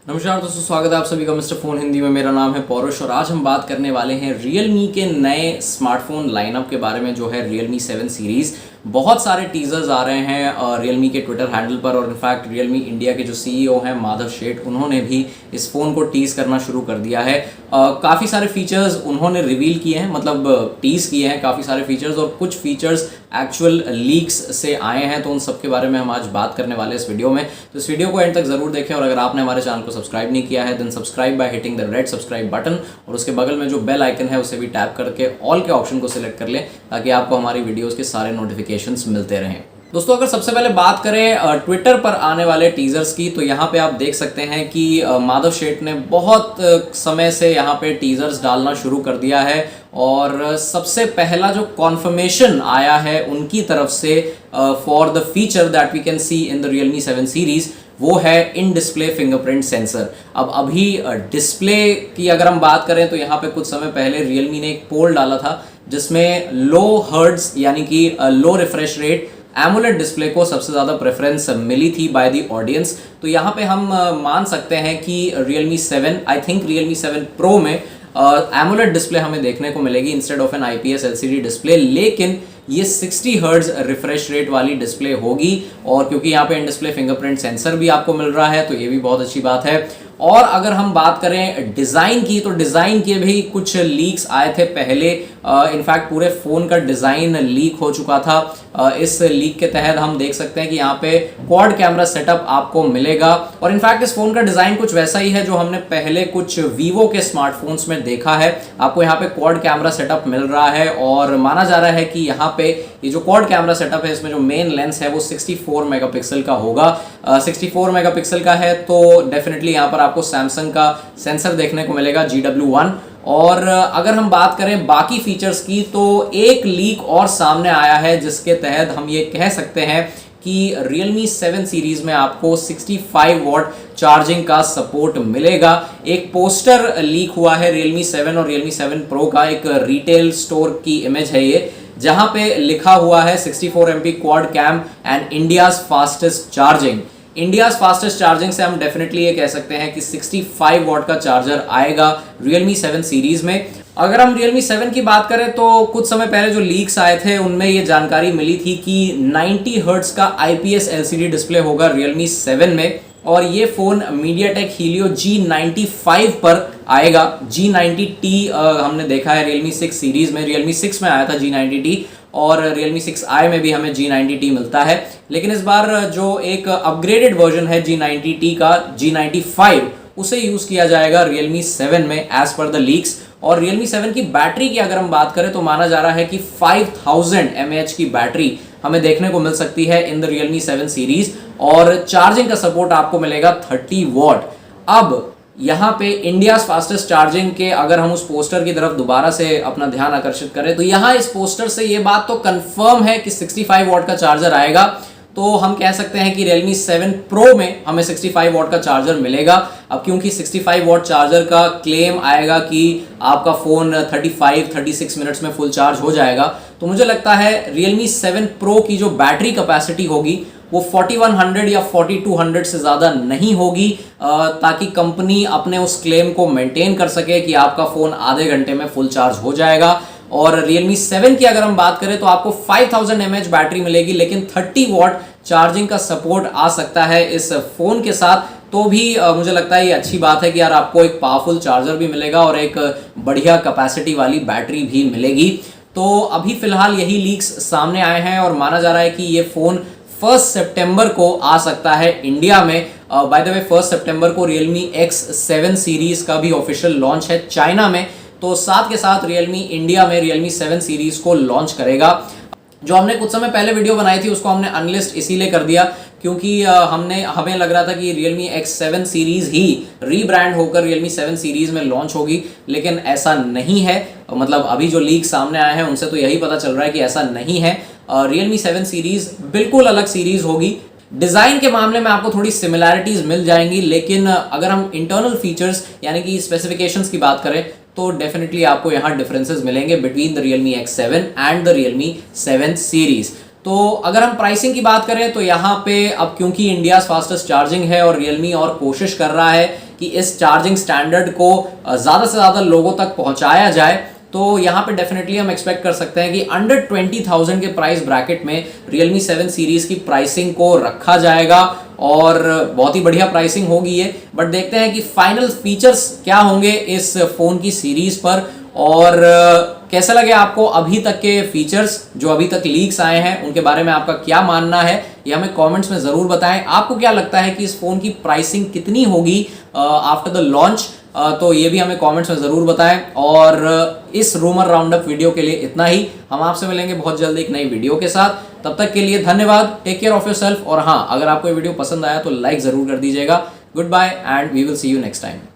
नमस्कार दोस्तों, स्वागत है आप सभी का मिस्टर फोन हिंदी में। मेरा नाम है पौरुष और आज हम बात करने वाले हैं Realme के नए स्मार्टफोन लाइनअप के बारे में, जो है Realme 7 सीरीज़। बहुत सारे टीजर्स आ रहे हैं Realme के ट्विटर हैंडल पर और इनफैक्ट Realme इंडिया के जो सीईओ हैं माधव शेठ, उन्होंने भी इस फ़ोन को टीज़ करना शुरू कर दिया है। काफ़ी सारे फीचर्स उन्होंने रिवील किए हैं, मतलब टीज़ किए हैं काफ़ी सारे फीचर्स, और कुछ फीचर्स एक्चुअल लीक्स से आए हैं, तो उन सब के बारे में हम आज बात करने वाले हैं इस वीडियो में। तो इस वीडियो को एंड तक ज़रूर देखें और अगर आपने हमारे चैनल को सब्सक्राइब नहीं किया है then subscribe by hitting the red subscribe button, और उसके बगल में जो बेल आइकन है उसे भी टैप करके ऑल के ऑप्शन को सिलेक्ट कर लें ताकि आपको हमारी वीडियोज़ के सारे नोटिफिकेशंस मिलते रहें। दोस्तों, अगर सबसे पहले बात करें ट्विटर पर आने वाले टीजर्स की, तो यहाँ पे आप देख सकते हैं कि माधव शेठ ने बहुत समय से यहाँ पे टीजर्स डालना शुरू कर दिया है और सबसे पहला जो कॉन्फर्मेशन आया है उनकी तरफ से for the feature that we can see in the Realme 7 series, वो है इन डिस्प्ले फिंगरप्रिंट सेंसर। अब अभी डिस्प्ले की अगर हम बात करें तो यहाँ पे कुछ समय पहले Realme ने एक पोल डाला था जिसमें लो हर्ट्ज यानी कि लो रिफ्रेश रेट एमोलेड डिस्प्ले को सबसे ज़्यादा प्रेफरेंस मिली थी बाय द ऑडियंस। तो यहाँ पे हम मान सकते हैं कि Realme 7, I think Realme 7 Pro में एमोलेड डिस्प्ले हमें देखने को मिलेगी instead of an IPS LCD display, लेकिन ये 60 हर्ट्ज रिफ्रेश रेट वाली डिस्प्ले होगी। और क्योंकि यहाँ पे इन डिस्प्ले फिंगरप्रिंट सेंसर भी आपको मिल रहा है तो ये भी बहुत अच्छी बात है। और अगर हम बात करें डिज़ाइन की, तो डिज़ाइन के भी कुछ लीक्स आए थे पहले। इनफैक्ट पूरे फ़ोन का डिज़ाइन लीक हो चुका था। इस लीक के तहत हम देख सकते हैं कि यहाँ पे क्वाड कैमरा सेटअप आपको मिलेगा, और इनफैक्ट इस फ़ोन का डिज़ाइन कुछ वैसा ही है जो हमने पहले कुछ वीवो के स्मार्टफोन्स में देखा है। आपको यहाँ पे क्वाड कैमरा सेटअप मिल रहा है और माना जा रहा है कि यहाँ पे ये जो क्वाड कैमरा सेटअप है इसमें जो मेन लेंस है वो 64 मेगापिक्सल का होगा। 64 मेगापिक्सल का है तो डेफिनेटली यहाँ पर आपको सैमसंग का सेंसर देखने को मिलेगा GW1। और अगर हम बात करें बाकी फीचर्स की, तो एक लीक और सामने आया है जिसके तहत हम ये कह सकते हैं कि Realme 7 सीरीज में आपको 65 वॉट चार्जिंग का सपोर्ट मिलेगा। एक पोस्टर लीक हुआ है Realme 7 और Realme 7 Pro का, एक रिटेल स्टोर की इमेज है ये, जहां पे लिखा हुआ है 64 MP quad cam and India's fastest charging. India's fastest charging से हम डेफिनेटली ये कह सकते हैं कि 65 वॉट का चार्जर आएगा Realme 7 सीरीज में। अगर हम Realme 7 की बात करें तो कुछ समय पहले जो लीक्स आए थे उनमें ये जानकारी मिली थी कि 90 हर्ट्ज का IPS LCD डिस्प्ले होगा Realme 7 में, और ये फ़ोन MediaTek Helio G95 पर आएगा। G90T हमने देखा है Realme 6 सीरीज़ में, Realme 6 में आया था G90T, और Realme 6i में भी हमें G90T मिलता है। लेकिन इस बार जो एक अपग्रेडेड वर्जन है G90T का, G95, उसे यूज़ किया जाएगा Realme 7 में एज पर द लीक्स। और Realme 7 की बैटरी की अगर हम बात करें तो माना जा रहा है कि 5000 mAh की बैटरी हमें देखने को मिल सकती है इन द Realme 7 सीरीज, और चार्जिंग का सपोर्ट आपको मिलेगा 30 वॉट। अब यहाँ पे इंडियाज फास्टेस्ट चार्जिंग के अगर हम उस पोस्टर की तरफ दोबारा से अपना ध्यान आकर्षित करें तो यहाँ इस पोस्टर से ये बात तो कंफर्म है कि 65 वॉट का चार्जर आएगा। तो हम कह सकते हैं कि Realme 7 Pro में हमें 65 वॉट का चार्जर मिलेगा। अब क्योंकि 65 वॉट चार्जर का क्लेम आएगा कि आपका फ़ोन 35-36 मिनट्स में फुल चार्ज हो जाएगा, तो मुझे लगता है Realme 7 Pro की जो बैटरी कैपेसिटी होगी वो 4100 या 4200 से ज़्यादा नहीं होगी, ताकि कंपनी अपने उस क्लेम को मेंटेन कर सके कि आपका फ़ोन आधे घंटे में फुल चार्ज हो जाएगा। और Realme 7 की अगर हम बात करें तो आपको 5000 mAh बैटरी मिलेगी, लेकिन 30 वॉट चार्जिंग का सपोर्ट आ सकता है इस फ़ोन के साथ। तो भी मुझे लगता है ये अच्छी बात है कि यार आपको एक पावरफुल चार्जर भी मिलेगा और एक बढ़िया कैपेसिटी वाली बैटरी भी मिलेगी। तो अभी फ़िलहाल यही लीक्स सामने आए हैं और माना जा रहा है कि ये फ़ोन 1 सितंबर को आ सकता है इंडिया में। बाय द वे 1 सितंबर को Realme X7 सीरीज़ का भी ऑफिशियल लॉन्च है चाइना में, तो साथ के साथ Realme इंडिया में Realme 7 सीरीज़ को लॉन्च करेगा। जो हमने कुछ समय पहले वीडियो बनाई थी उसको हमने अनलिस्ट इसीलिए कर दिया क्योंकि हमें लग रहा था कि Realme X7 सीरीज़ ही रीब्रांड होकर Realme 7 सीरीज़ में लॉन्च होगी, लेकिन ऐसा नहीं है। मतलब अभी जो लीक सामने आए हैं उनसे तो यही पता चल रहा है कि ऐसा नहीं है। Realme 7 सीरीज़ बिल्कुल अलग सीरीज़ होगी। डिज़ाइन के मामले में आपको थोड़ी सिमिलैरिटीज़ मिल जाएंगी, लेकिन अगर हम इंटरनल फीचर्स यानी कि स्पेसिफिकेशंस की बात करें तो डेफिनेटली आपको यहाँ डिफरेंसेस मिलेंगे between the Realme X7 and the Realme 7 series. तो अगर हम प्राइसिंग की बात करें तो यहाँ पे अब क्योंकि इंडिया फास्टेस्ट चार्जिंग है और रियलमी और कोशिश कर रहा है कि इस चार्जिंग स्टैंडर्ड को ज़्यादा से ज़्यादा लोगों तक पहुँचाया जाए, तो यहाँ पे डेफिनेटली हम एक्सपेक्ट कर सकते हैं कि अंडर 20,000 के प्राइस ब्रैकेट में Realme 7 सीरीज़ की प्राइसिंग को रखा जाएगा और बहुत ही बढ़िया प्राइसिंग होगी ये। बट देखते हैं कि फाइनल फीचर्स क्या होंगे इस फ़ोन की सीरीज़ पर और कैसे लगे आपको अभी तक के फीचर्स जो अभी तक लीक्स आए हैं, उनके बारे में आपका क्या मानना है ये हमें कमेंट्स में ज़रूर बताएं। आपको क्या लगता है कि इस फ़ोन की प्राइसिंग कितनी होगी आफ्टर द लॉन्च, तो ये भी हमें कमेंट्स में ज़रूर बताएं। और इस रूमर राउंडअप वीडियो के लिए इतना ही। हम आपसे मिलेंगे बहुत जल्द एक नई वीडियो के साथ। तब तक के लिए धन्यवाद। Take care of yourself. और हाँ, अगर आपको ये वीडियो पसंद आया तो लाइक ज़रूर कर दीजिएगा। Goodbye and we will see you next time.